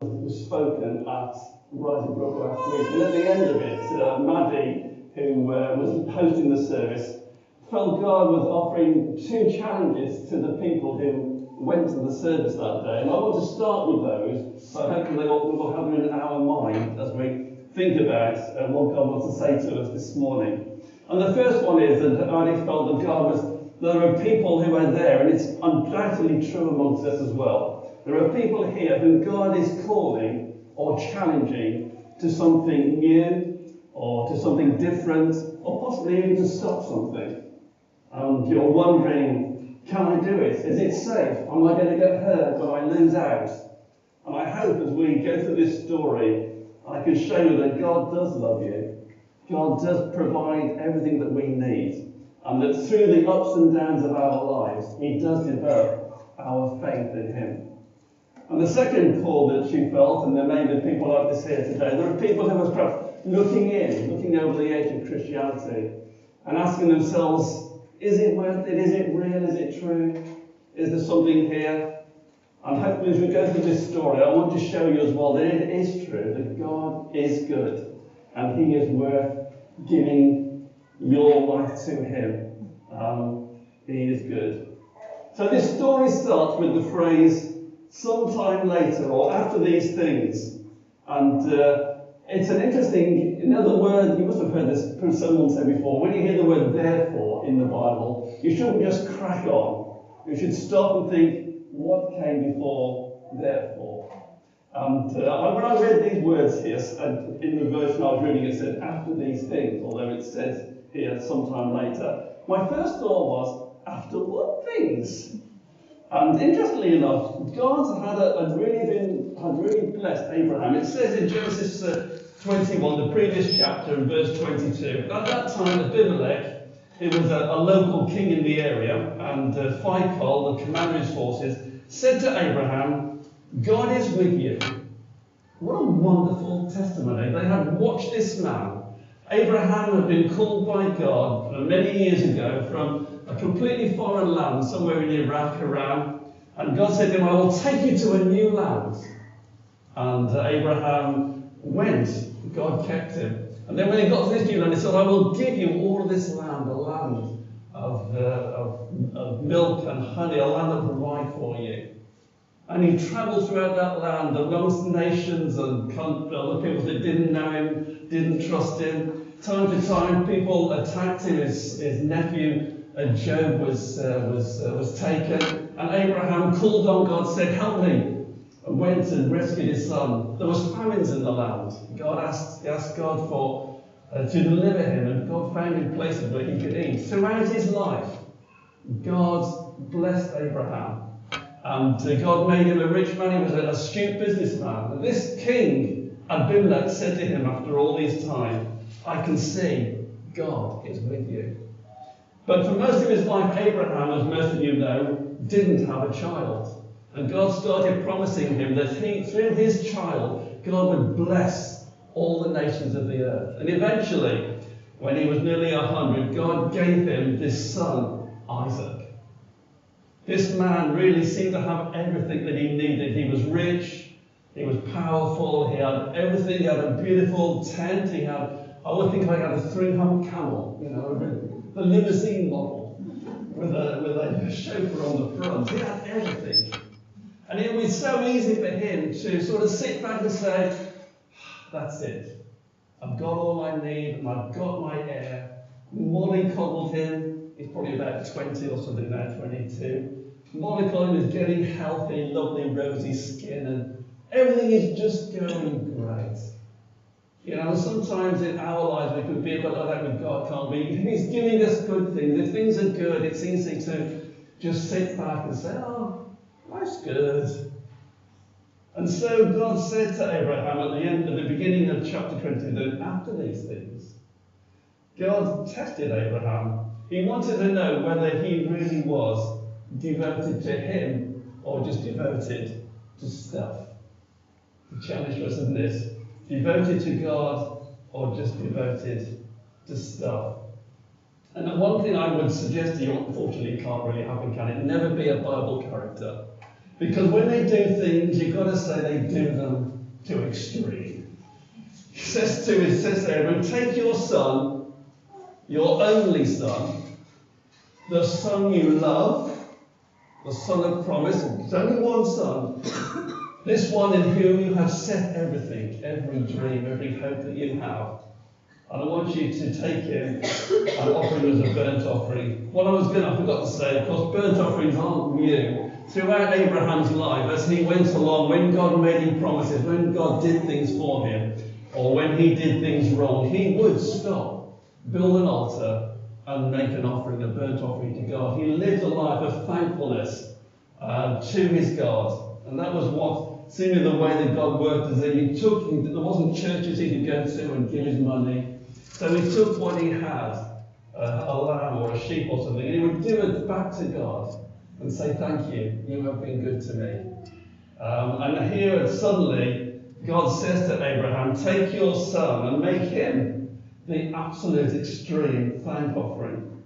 was spoken at Rising Brook last week. And at the end of it, Maddie, who was hosting the service, felt God was offering two challenges to the people who went to the service that day. And I want to start with those, so hopefully we'll have them in our mind as we think about what God wants to say to us this morning. And the first one is that I felt that there are people who are there, and it's undoubtedly true amongst us as well. There are people here who God is calling or challenging to something new, or to something different, or possibly even to stop something. And you're wondering, can I do it? Is it safe? Am I going to get hurt when I lose out? And I hope as we go through this story, I can show you that God does love you. God does provide everything that we need. And that through the ups and downs of our lives, He does develop our faith in Him. And the second call that she felt, and there may be people like this here today, there are people who are perhaps looking over the edge of Christianity and asking themselves, is it worth it? Is it real? Is it true? Is there something here? And hopefully as we go through this story, I want to show you as well that it is true, that God is good, and He is worth giving your life to Him. He is good. So this story starts with the phrase, sometime later, or after these things. And it's an interesting, the word, you must have heard this from someone say before, when you hear the word therefore in the Bible, you shouldn't just crack on. You should stop and think, what came before therefore? And when I read these words here, in the version I was reading, it said after these things, although it says here sometime later. My first thought was, after what things? And interestingly enough, God had really blessed Abraham. It says in Genesis 21, the previous chapter, in verse 22, at that time Abimelech, he was a local king in the area, and Phicol, the commander of his forces, said to Abraham, God is with you. What a wonderful testimony. They had watched this man. Abraham had been called by God many years ago from a completely foreign land, somewhere in Iraq, Iran. And God said to him, I will take you to a new land. And Abraham went. God kept him. And then when he got to this new land, he said, I will give you all of this land, a land of milk and honey, a land that will provide for you. And he travelled throughout that land amongst nations and other people that didn't know him, didn't trust him. Time to time, people attacked him. His nephew Job was taken, and Abraham called on God, said, "Help me," and went and rescued his son. There was famines in the land. God asked God to deliver him, and God found him places where he could eat. Throughout his life, God blessed Abraham. And God made him a rich man. He was an astute businessman. And this king, Abimelech, said to him after all this time, I can see God is with you. But for most of his life, Abraham, as most of you know, didn't have a child. And God started promising him that through his child, God would bless all the nations of the earth. And eventually, when he was nearly 100, God gave him this son, Isaac. This man really seemed to have everything that he needed. He was rich, he was powerful, he had everything. He had a beautiful tent. I would think I had a 3-hump camel, the limousine model, with a chauffeur on the front. He had everything. And it was so easy for him to sort of sit back and say, that's it. I've got all I need, and I've got my heir. Mollycoddled him. He's probably about 20 or something now, 22. Mollycoddled him is getting healthy, lovely, rosy skin, and everything is just going great. Sometimes in our lives we could be a bit like that with God, can't we? He's giving us good things. If things are good, it's easy to just sit back and say, oh, life's good. And so God said to Abraham at the beginning of chapter 20, that after these things, God tested Abraham. He wanted to know whether he really was devoted to him or just devoted to stuff. The challenge for us, isn't it? Devoted to God or just devoted to stuff. And one thing I would suggest to you, unfortunately, can't really happen, can it? Never be a Bible character. Because when they do things, you've got to say they do them to extreme. He says to Abraham, take your son, your only son, the son you love, the son of promise, there's only one son, this one in whom you have set everything, every dream, every hope that you have. And I want you to take him and offer him as a burnt offering. What I forgot to say, of course, burnt offerings aren't new. Throughout Abraham's life, as he went along, when God made him promises, when God did things for him, or when he did things wrong, he would stop, build an altar, and make an offering, a burnt offering to God. He lived a life of thankfulness to his God. And that was what, seemingly the way that God worked, is that there wasn't churches he could go to and give his money. So he took what he had, a lamb or a sheep or something, and he would give it back to God and say, thank you, you have been good to me. And here suddenly God says to Abraham, take your son and make him the absolute extreme thank offering.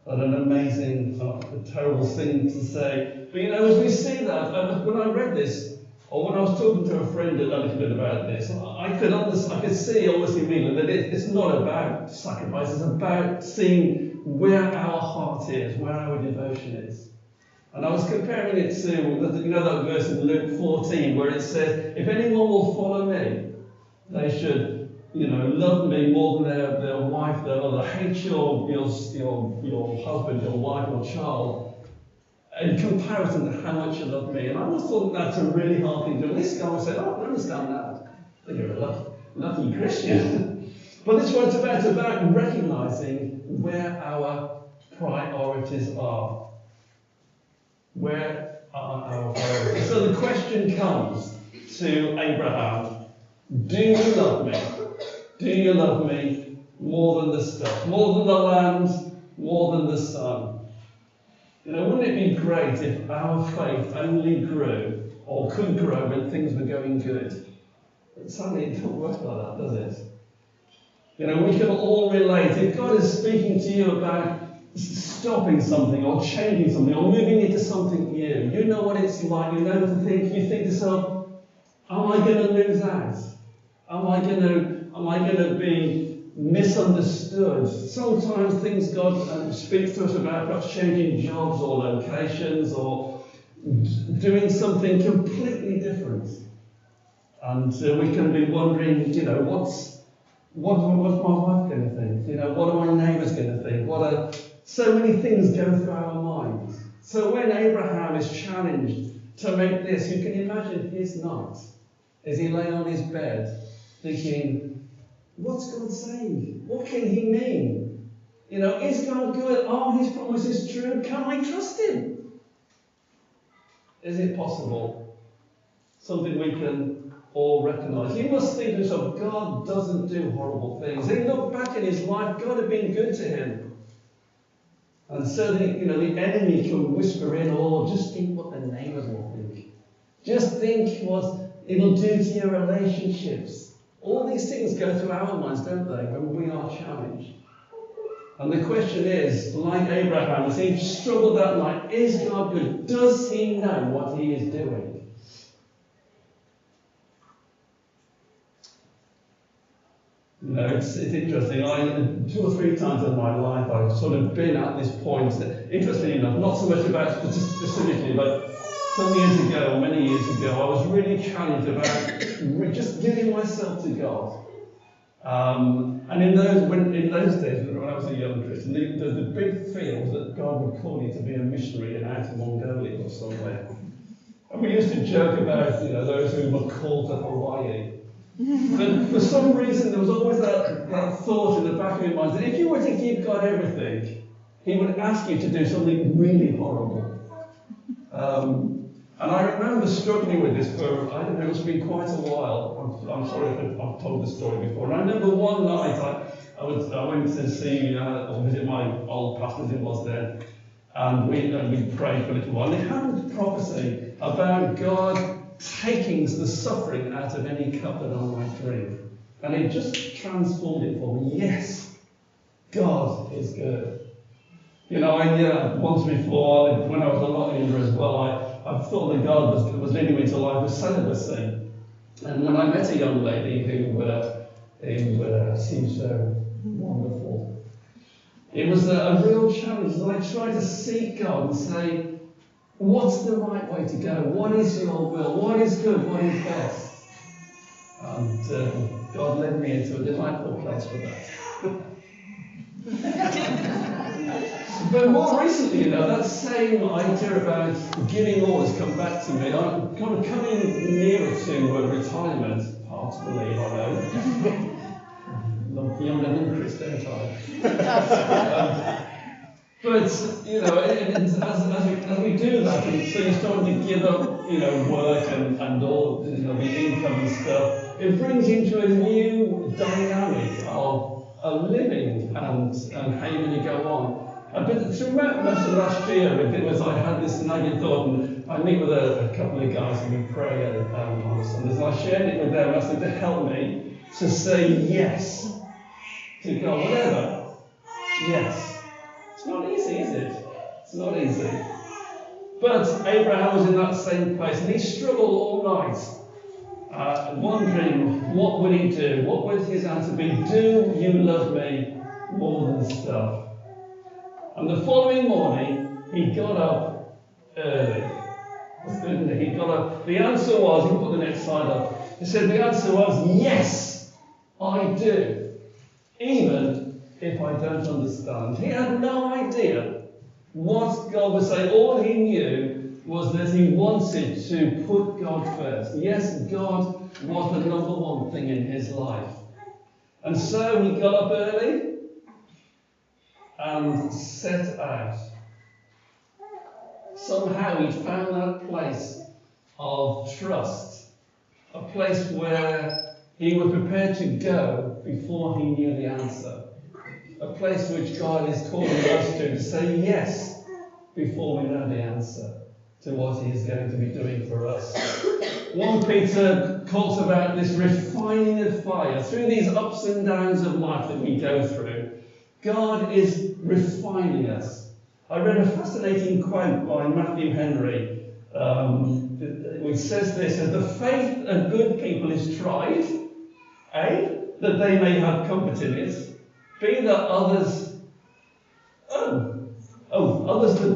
And an amazing, a terrible thing to say. But as we see that, when I read this, or when I was talking to a friend a little bit about this, I could see almost immediately that it's not about sacrifice, it's about seeing where our heart is, where our devotion is. And I was comparing it to, that verse in Luke 14, where it says, if anyone will follow me, they should love me more than their wife, their mother, hate your husband, your wife, your child, in comparison to how much you love me. And I always thought that's a really hard thing to do. This guy would say, I don't understand that. I think you're a lucky Christian. But this one's about recognizing where our priorities are. Where are our priorities? So the question comes to Abraham, do you love me? Do you love me more than the stuff, more than the land, more than the sun? Wouldn't it be great if our faith only grew, or could grow, when things were going good? But sadly, it doesn't work like that, does it? We can all relate. If God is speaking to you about stopping something, or changing something, or moving into something new, you know what it's like. You think to yourself, am I going to lose out? Am I going to be misunderstood? Sometimes God speaks to us about perhaps changing jobs or locations or doing something completely different. And we can be wondering, what's my wife going to think? What are my neighbours going to think? So many things go through our minds. So when Abraham is challenged to make this, you can imagine his night as he lay on his bed thinking, what's God saying? What can he mean? Is God good? Are his promises true? Can I trust him? Is it possible? Something we can all recognise. You must think to yourself, God doesn't do horrible things. He looked back in his life, God had been good to him. And so the enemy can whisper in, just think what the neighbours will think. Just think what it'll do to your relationships. All these things go through our minds, don't they, when we are challenged. And the question is, like Abraham, as he struggled that night, is God good? Does he know what he is doing? It's interesting. 2 or 3 times in my life I've sort of been at this point. Interestingly enough, not so much about specifically, but some years ago, or many years ago, I was really challenged about just giving myself to God. And in those days, when I was a young Christian, the big fear was that God would call you to be a missionary out in Mongolia or somewhere. And we used to joke about those who were called to Hawaii. But for some reason, there was always that thought in the back of your mind that if you were to give God everything, he would ask you to do something really horrible. And I remember struggling with this for, it's been quite a while. I'm sorry if I've told this story before. And I remember one night I went to see or visit my old pastor as it was then, and we prayed for a little while. And they had a prophecy about God taking the suffering out of any cup that I might drink. And it just transformed it for me. Yes, God is good. Once before, when I was a lot younger as well, I thought that God was leading me to a life of celibacy. And when I met a young lady who seemed so wonderful, it was a real challenge. I tried to seek God and say, what's the right way to go? What is your will? What is good? What is best? And God led me into a delightful place for that. But more recently, that same idea about giving all has come back to me. I'm kind of coming nearer to retirement, heartily, I know. Not younger than Chris, don't I? But, as we do that, and so you're starting to give up, work and all, the income and stuff, it brings you into a new dynamic of living and how you're going to go on. But throughout most of last year, I had this nagging thought, and I meet with a couple of guys and we pray on Sundays, and I shared it with them, asking them to help me to say yes to God, whatever. Yes. It's not easy, is it? It's not easy. But Abraham was in that same place, and he struggled all night, wondering what would he do? What would his answer be? Do you love me more than stuff? And the following morning, he got up early. He got up. The answer was, he put the next slide up. He said the answer was, yes, I do. Even if I don't understand. He had no idea what God was saying. All he knew was that he wanted to put God first. Yes, God was the number one thing in his life. And so he got up early and set out. Somehow he found that place of trust, a place where he was prepared to go before he knew the answer. A place which God is calling us to say yes before we know the answer to what he is going to be doing for us. 1 Peter talks about this refining of fire. Through these ups and downs of life that we go through, God is refining us. I read a fascinating quote by Matthew Henry, which says this, the faith of good people is tried, A, that they may have comfort in it, B, that others... others that...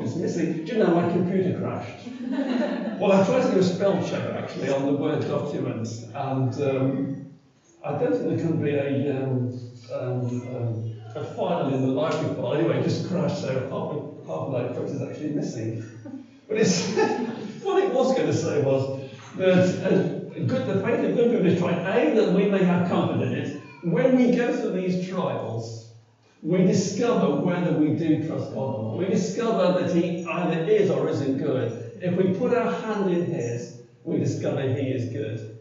it's missing. Do you know, my computer crashed. Well, I tried to do a spell check, actually, on the Word document, and I don't think there can be a file in the library file. Anyway, it just crashed, so half of that quote is actually missing. But what it was going to say was that the faith of good people is tried, A, that we may have comfort in it. When we go through these trials, we discover whether we do trust God or not. We discover that he either is or isn't good. If we put our hand in his, we discover he is good.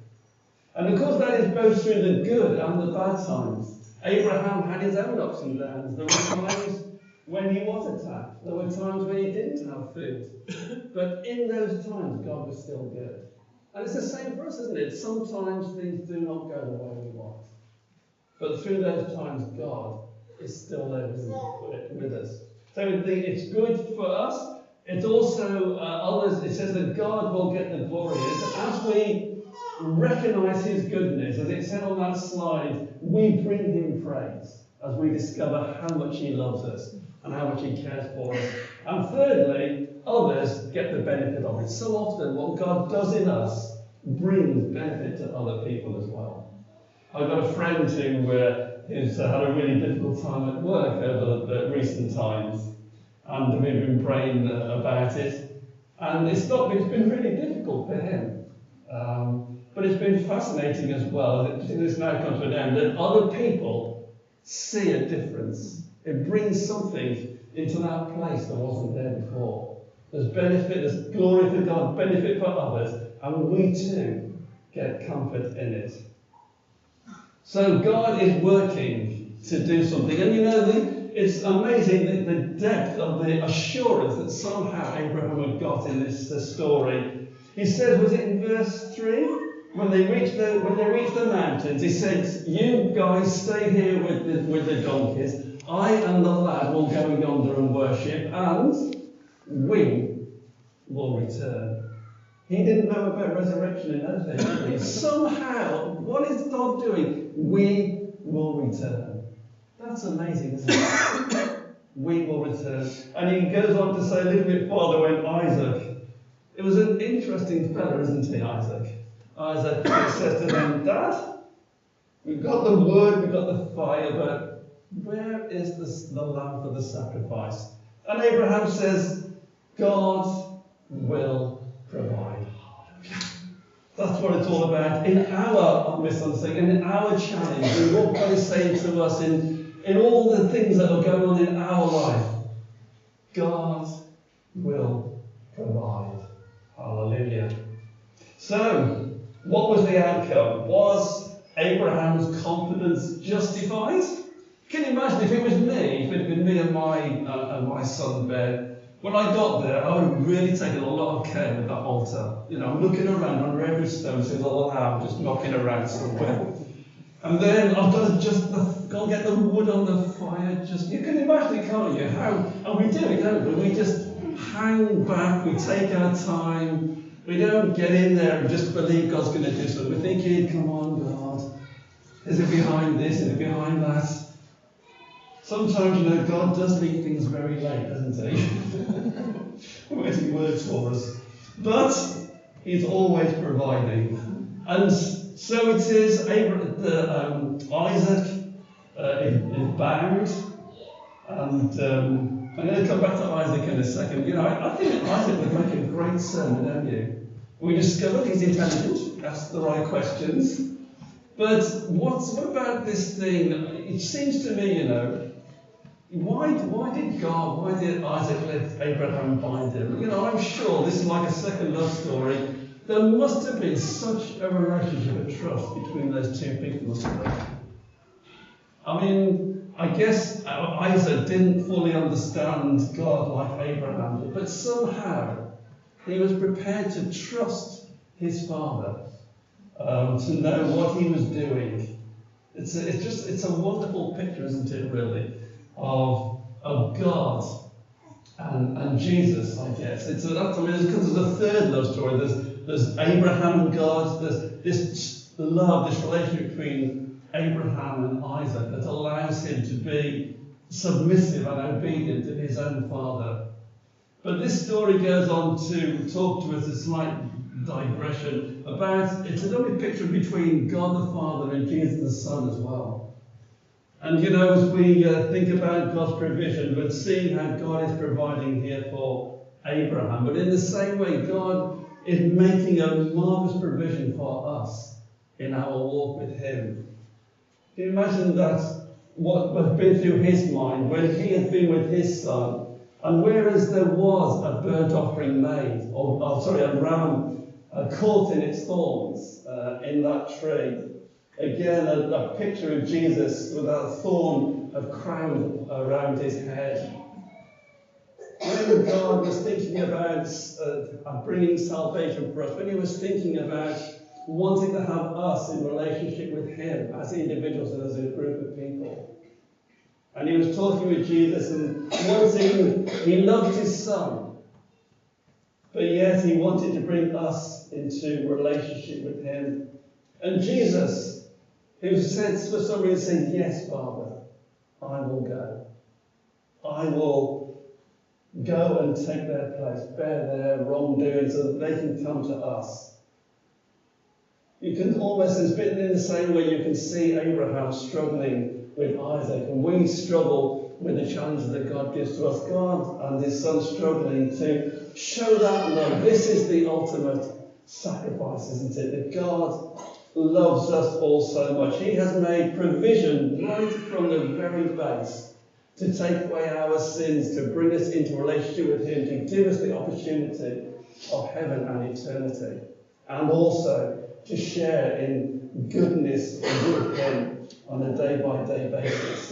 And of course that is both through the good and the bad times. Abraham had his own ups and downs. There were times when he was attacked. There were times when he didn't have food. But in those times, God was still good. And it's the same for us, isn't it? Sometimes things do not go the way we want. But through those times, God is still there with us. So it's good for us. It's also others. It says that God will get the glory. As we recognise his goodness, as it said on that slide, we bring him praise as we discover how much he loves us and how much he cares for us. And thirdly, others get the benefit of it. So often what God does in us brings benefit to other people as well. I've got a friend who's had a really difficult time at work over the recent times, and we've been praying about it, and it's been really difficult for him. But it's been fascinating as well, this now comes to an end, that other people see a difference. It brings something into that place that wasn't there before. There's benefit, there's glory for God, benefit for others, and we too get comfort in it. So God is working to do something. And it's amazing the depth of the assurance that somehow Abraham had got in this story. He said, was it in verse 3? When they reached the mountains, he said, you guys stay here with the donkeys. I and the lad will go yonder and worship, and we will return. He didn't know about resurrection in those days, did he? Somehow, what is God doing? We will return. That's amazing, isn't it? We will return. And he goes on to say a little bit farther when Isaac. It was an interesting fellow, isn't he, Isaac? Isaac says to them, Dad, we've got the wood, we've got the fire, but where is the lamb for the sacrifice? And Abraham says, God will provide. That's what it's all about. In our misunderstanding, in our challenge, in what God is saying to us, in all the things that are going on in our life, God will provide. Hallelujah. So, what was the outcome? Was Abraham's confidence justified? Can you imagine if it was me, if it had been me and my son Ben, when I got there, I would have really taken a lot of care with that altar. You know, I'm looking around under every stone, so there's a lamb just knocking around somewhere. And then I've got to go get the wood on the fire. You can imagine it, can't you? And we do it, don't we? We just hang back, we take our time. We don't get in there and just believe God's going to do something. We're thinking, come on, God. Is it behind this? Is it behind that? Sometimes, you know, God does leave things very late, doesn't he? Where's he works for us? But he's always providing. And so it is, Isaac is bound. And I'm going to come back to Isaac in a second. You know, I think Isaac would make a great sermon, don't you? We discovered he's intelligent, asks the right questions. But what about this thing? It seems to me, you know, why did Isaac let Abraham bind him? You know, I'm sure this is like a second love story. There must have been such a relationship of trust between those two people, mustn't there? I mean, I guess Isaac didn't fully understand God like Abraham did, but somehow he was prepared to trust his father, to know what he was doing. It's a wonderful picture, isn't it, really, of God and Jesus, I guess. There's a third love story. There's Abraham and God. There's this love, this relationship between Abraham and Isaac that allows him to be submissive and obedient to his own father. But this story goes on to talk to us a slight digression about, it's a lovely picture between God the Father and Jesus the Son as well. And you know, as we think about God's provision, we're seeing how God is providing here for Abraham. But in the same way, God is making a marvellous provision for us in our walk with him. Can you imagine that, what has been through his mind when he had been with his son, and whereas there was a burnt offering made, a ram caught in its thorns in that tree, again a picture of Jesus with a thorn of crown around his head. When God was thinking about bringing salvation for us, when he was thinking about wanting to have us in relationship with him as individuals and as a group of people. And he was talking with Jesus and he loved his son, but yet he wanted to bring us into relationship with him. And Jesus, who said, for some reason, said, yes, Father, I will go. I will go and take their place, bear their wrongdoing so that they can come to us. You can almost, it's been in the same way you can see Abraham struggling with Isaac, and we struggle with the challenges that God gives to us. God and his son struggling to show that love. This is the ultimate sacrifice, isn't it? That God loves us all so much. He has made provision right from the very base to take away our sins, to bring us into relationship with him, to give us the opportunity of heaven and eternity, and also to share in goodness with him on a day-by-day basis.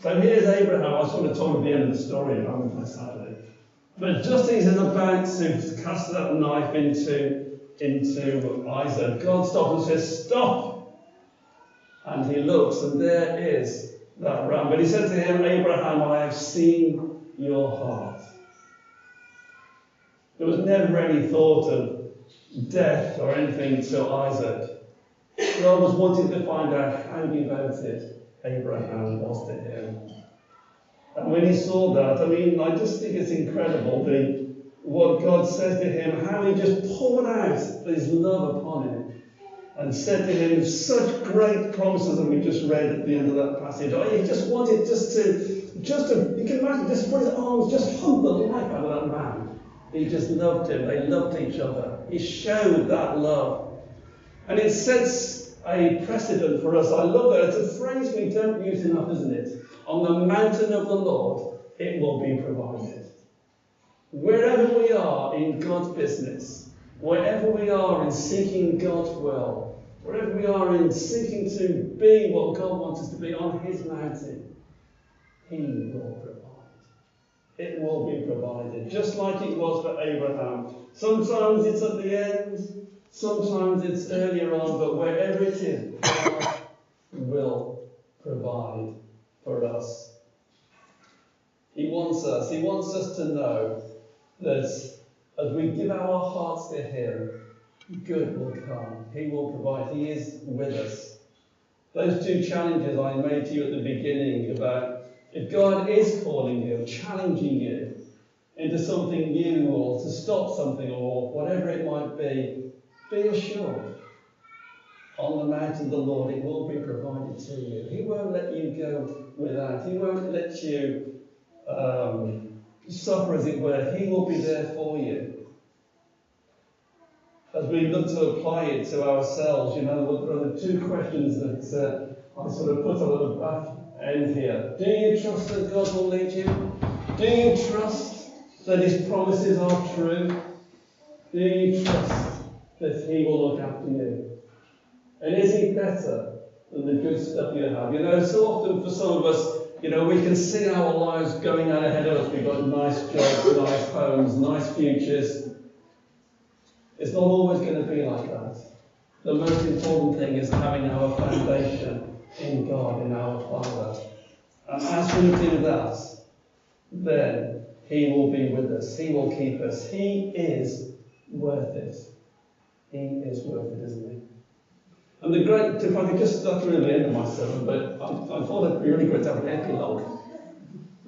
So here's Abraham. I just want to talk at the end of the story, sadly. But just as he's about to cast that knife into Isaac, God stops and says, stop! And he looks, and there is that ram. But he said to him, Abraham, I have seen your heart. There was never any thought of death or anything to Isaac. God was wanting to find out how devoted Abraham was to him. And when he saw that, I just think it's incredible what God says to him, how he just poured out his love upon him and said to him such great promises that we just read at the end of that passage. He just wanted you can imagine, just put his arms, just hug the life out of that man. He just loved him. They loved each other. He showed that love. And it sets a precedent for us. I love that. It's a phrase we don't use enough, isn't it? On the mountain of the Lord, it will be provided. Wherever we are in God's business, wherever we are in seeking God's will, wherever we are in seeking to be what God wants us to be on his mountain, he will provide. It will be provided, just like it was for Abraham. Sometimes it's at the end, sometimes it's earlier on, but wherever it is, God will provide for us. He wants us to know that as we give our hearts to him, good will come. He will provide. He is with us. Those two challenges I made to you at the beginning about if God is calling you, challenging you into something new or to stop something or whatever it might be assured. On the mountain of the Lord, it will be provided to you. He won't let you go without. He won't let you suffer, as it were. He will be there for you. As we look to apply it to ourselves, there are the two questions that I sort of put on the back end here. Do you trust that God will lead you? Do you trust that his promises are true? Do you trust that he will look after you? And is he better than the good stuff you have? So often for some of us, we can see our lives going on ahead of us. We've got nice jobs, nice homes, nice futures. It's not always going to be like that. The most important thing is having our foundation in God, in our Father. And as we do that, then he will be with us. He will keep us. He is worth it. He is worth it, isn't he? And if I could just start through the end of my sermon, but I thought it'd be really great to have an epilogue.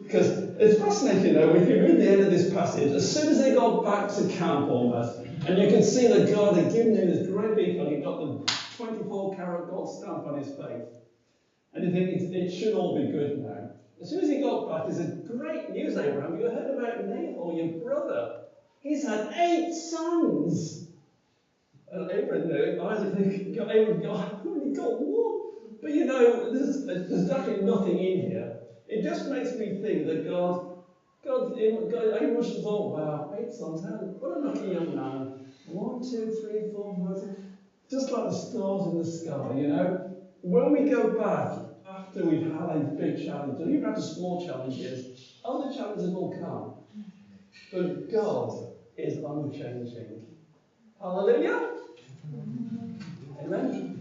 Because it's fascinating, if you read the end of this passage, as soon as they got back to camp almost, and you can see that God had given him this great big hug, he got the 24-karat gold stamp on his face. And you think, it should all be good now. As soon as he got back, he said, great news, Abraham, you heard about Nahor, your brother. He's had 8 sons. And Isaac thinking, I've only got one. But there's actually nothing in here. It just makes me think that Abraham must have thought, wow, 8 sons, what a lucky young man. 1, 2, 3, 4, 5, 6. Just like the stars in the sky, When we go back after we've had a big challenge, or even after small challenges, other challenges will come. But God is unchanging. Hallelujah. Amen.